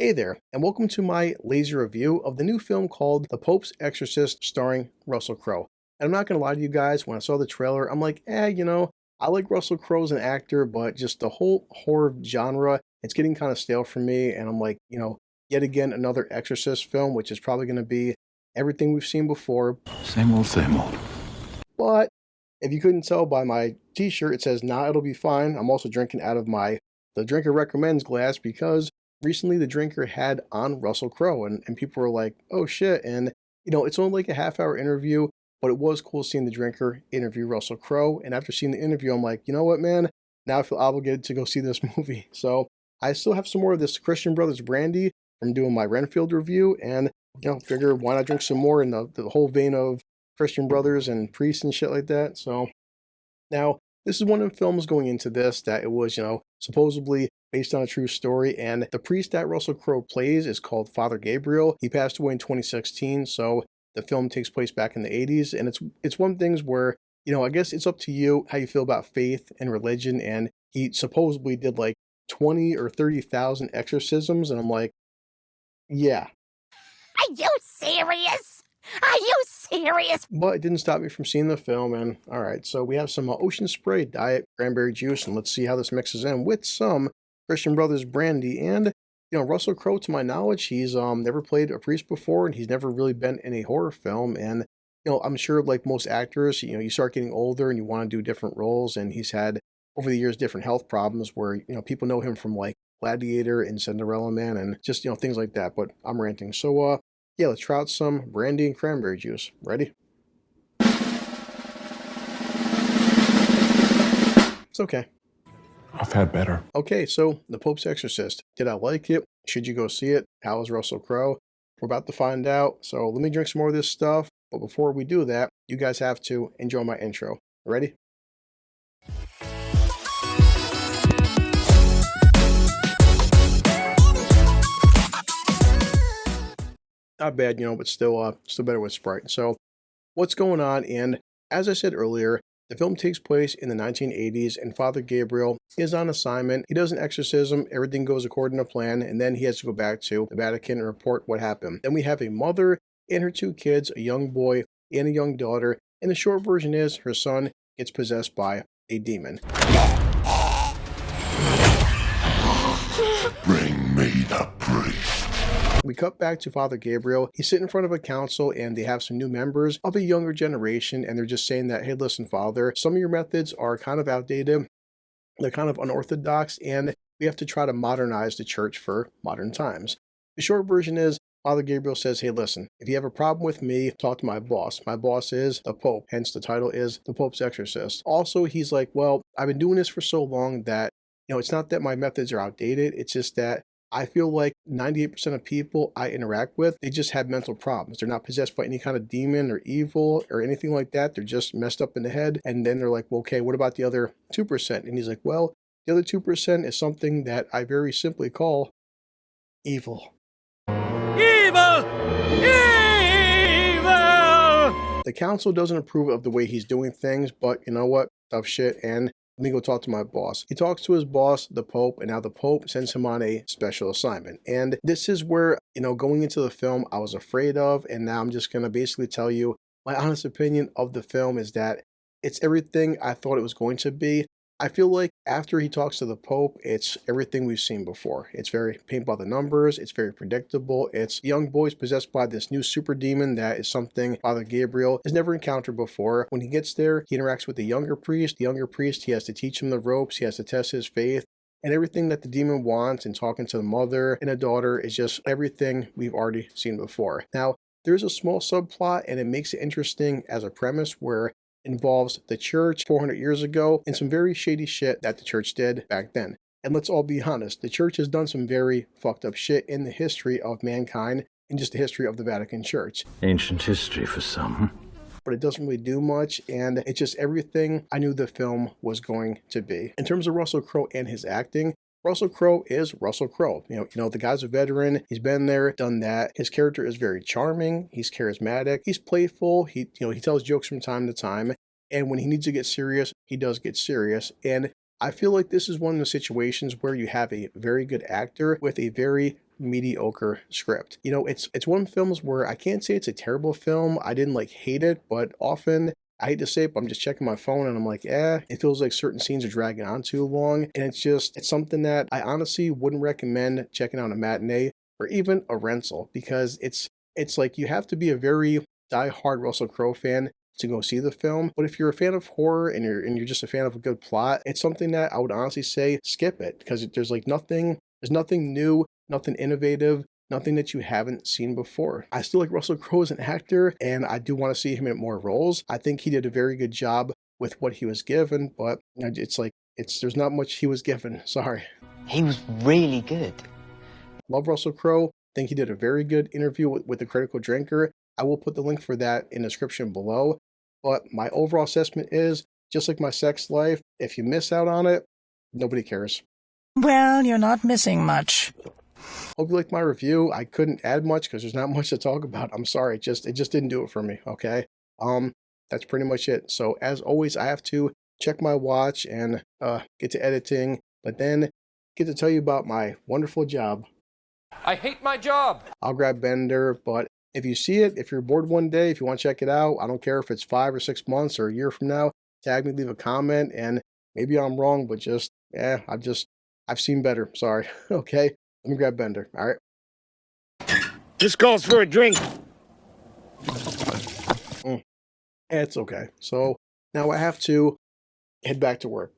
Hey there, and welcome to my lazy review of the new film called The Pope's Exorcist starring Russell Crowe. And I'm not going to lie to you guys, when I saw the trailer, I'm like, I like Russell Crowe as an actor, but just the whole horror genre, it's getting kind of stale for me. And I'm like, yet again, another Exorcist film, which is probably going to be everything we've seen before. Same old, same old. But if you couldn't tell by my t-shirt, it says, nah, it'll be fine. I'm also drinking out of the Drinker Recommends glass because recently the Drinker had on Russell Crowe and people were like, oh shit. And, it's only like a half-hour interview, but it was cool seeing the Drinker interview Russell Crowe. And after seeing the interview, I'm like, you know what, man? Now I feel obligated to go see this movie. So I still have some more of this Christian Brothers brandy from doing my Renfield review. And, figure why not drink some more in the whole vein of Christian Brothers and priests and shit like that. So now this is one of the films going into this that it was, supposedly based on a true story. And the priest that Russell Crowe plays is called Father Gabriel. He passed away in 2016. So the film takes place back in the 80s. And it's one of the things where, I guess it's up to you how you feel about faith and religion. And he supposedly did like 20 or 30,000 exorcisms. And I'm like, yeah. Are you serious? Are you serious? But it didn't stop me from seeing the film. And all right, so we have some Ocean Spray Diet Cranberry Juice, and let's see how this mixes in with some Christian Brothers brandy. And Russell Crowe, to my knowledge, he's never played a priest before, and he's never really been in a horror film. And I'm sure, like most actors, you start getting older and you want to do different roles. And he's had over the years different health problems where people know him from like Gladiator and Cinderella Man and just things like that. But I'm ranting. So yeah, let's try out some brandy and cranberry juice. Ready? It's okay. I've had better. Okay, so The Pope's Exorcist. Did I like it? Should you go see it? How is Russell Crowe? We're about to find out. So let me drink some more of this stuff. But before we do that, you guys have to enjoy my intro. Ready? Not bad, but still better with Sprite. So what's going on? And as I said earlier, the film takes place in the 1980s and Father Gabriel is on assignment. He does an exorcism, everything goes according to plan, and then he has to go back to the Vatican and report what happened. Then we have a mother and her two kids, a young boy and a young daughter, and the short version is her son gets possessed by a demon. Bring me the priest. We cut back to Father Gabriel. He's sitting in front of a council and they have some new members of a younger generation and they're just saying that, hey, listen, Father, some of your methods are kind of outdated. They're kind of unorthodox and we have to try to modernize the church for modern times. The short version is Father Gabriel says, hey, listen, if you have a problem with me, talk to my boss. My boss is the Pope, hence the title is The Pope's Exorcist. Also, he's like, well, I've been doing this for so long that, it's not that my methods are outdated. It's just that I feel like 98% of people I interact with, they just have mental problems. They're not possessed by any kind of demon or evil or anything like that. They're just messed up in the head. And then they're like, well, okay, what about the other 2%? And he's like, well, the other 2% is something that I very simply call evil. Evil! Evil! The council doesn't approve of the way he's doing things, but you know what? Tough shit. And let me go talk to my boss. He talks to his boss, the Pope, and now the Pope sends him on a special assignment. And this is where, going into the film, I was afraid of. And now I'm just going to basically tell you my honest opinion of the film is that it's everything I thought it was going to be. I feel like after he talks to the Pope, it's everything we've seen before. It's very paint by the numbers. It's very predictable. It's young boys possessed by this new super demon that is something Father Gabriel has never encountered before. When he gets there, he interacts with the younger priest. The younger priest, he has to teach him the ropes. He has to test his faith. And everything that the demon wants and talking to the mother and a daughter is just everything we've already seen before. Now, there's a small subplot and it makes it interesting as a premise where involves the church 400 years ago and some very shady shit that the church did back then. And let's all be honest, the church has done some very fucked up shit in the history of mankind and just the history of the Vatican Church. Ancient history for some. But it doesn't really do much, and it's just everything I knew the film was going to be. In terms of Russell Crowe and his acting, Russell Crowe is Russell Crowe. The guy's a veteran. He's been there, done that. His character is very charming. He's charismatic. He's playful. He tells jokes from time to time. And when he needs to get serious, he does get serious. And I feel like this is one of the situations where you have a very good actor with a very mediocre script. You know, it's one of the films where I can't say it's a terrible film. I didn't like hate it, but often I hate to say it, but I'm just checking my phone and I'm like, it feels like certain scenes are dragging on too long. And it's something that I honestly wouldn't recommend checking out a matinee or even a rental, because it's like you have to be a very die-hard Russell Crowe fan to go see the film. But if you're a fan of horror and you're just a fan of a good plot, it's something that I would honestly say skip it, because there's nothing new, nothing innovative, nothing that you haven't seen before. I still like Russell Crowe as an actor, and I do want to see him in more roles. I think he did a very good job with what he was given, but there's not much he was given. Sorry. He was really good. Love Russell Crowe. Think he did a very good interview with the Critical Drinker. I will put the link for that in the description below. But my overall assessment is, just like my sex life, if you miss out on it, nobody cares. Well, you're not missing much. Hope you liked my review. I couldn't add much because there's not much to talk about. I'm sorry, it just didn't do it for me, okay? That's pretty much it. So as always, I have to check my watch and get to editing, but then get to tell you about my wonderful job. I hate my job. I'll grab Bender, but if you see it, if you're bored one day, if you want to check it out, I don't care if it's 5 or 6 months or a year from now, tag me, leave a comment, and maybe I'm wrong, but I've seen better. Sorry. Okay, let me grab Bender. All right. This calls for a drink. It's okay. So now I have to head back to work.